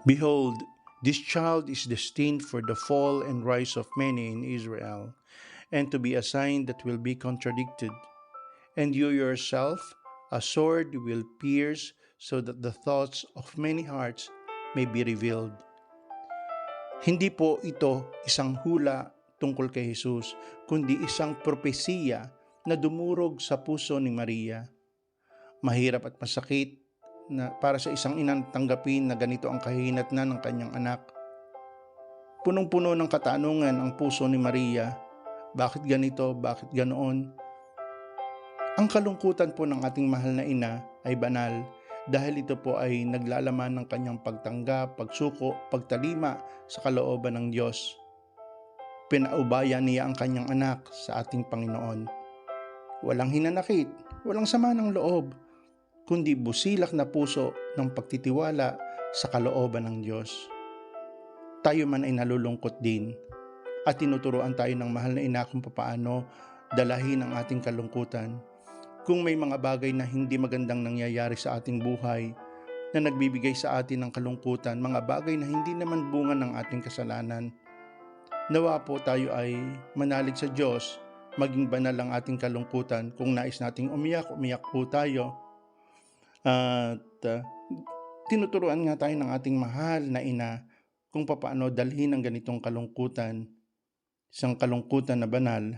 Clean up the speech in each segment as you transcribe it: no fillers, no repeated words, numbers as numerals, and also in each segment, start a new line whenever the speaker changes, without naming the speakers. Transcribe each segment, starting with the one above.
Behold, this child is destined for the fall and rise of many in Israel, and to be a sign that will be contradicted. And you yourself, a sword will pierce, so that the thoughts of many hearts may be revealed. Hindi po ito isang hula tungkol kay Jesus, kundi isang propesiya na dumurog sa puso ni Maria. Mahirap at masakit na para sa isang inang tanggapin na ganito ang kahinatnan ng kanyang anak. Punong-puno ng katanungan ang puso ni Maria. Bakit ganito? Bakit ganoon? Ang kalungkutan po ng ating mahal na ina ay banal dahil ito po ay naglalaman ng kanyang pagtanggap, pagsuko, pagtalima sa kalooban ng Diyos. Pinaubaya niya ang kanyang anak sa ating Panginoon. Walang hinanakit, walang sama ng loob, kundi busilak na puso ng pagtitiwala sa kalooban ng Diyos. Tayo man ay nalulungkot din at tinuturuan tayo ng mahal na ina kung paano dalahin ang ating kalungkutan. Kung may mga bagay na hindi magandang nangyayari sa ating buhay na nagbibigay sa atin ng kalungkutan, mga bagay na hindi naman bunga ng ating kasalanan, nawa po tayo ay manalig sa Diyos, maging banal ang ating kalungkutan. Kung nais nating umiyak po tayo. At tinuturuan nga tayo ng ating mahal na ina kung paano dalhin ang ganitong kalungkutan, isang kalungkutan na banal.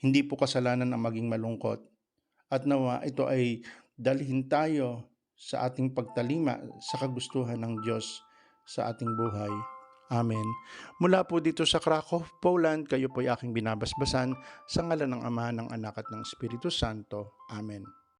Hindi po kasalanan ang maging malungkot. At nawa ito ay dalhin tayo sa ating pagtalima sa kagustuhan ng Diyos sa ating buhay. Amen. Mula po dito sa Krakow, Poland, kayo po ay aking binabasbasan sa ngalan ng Ama, ng Anak at ng Espiritu Santo. Amen.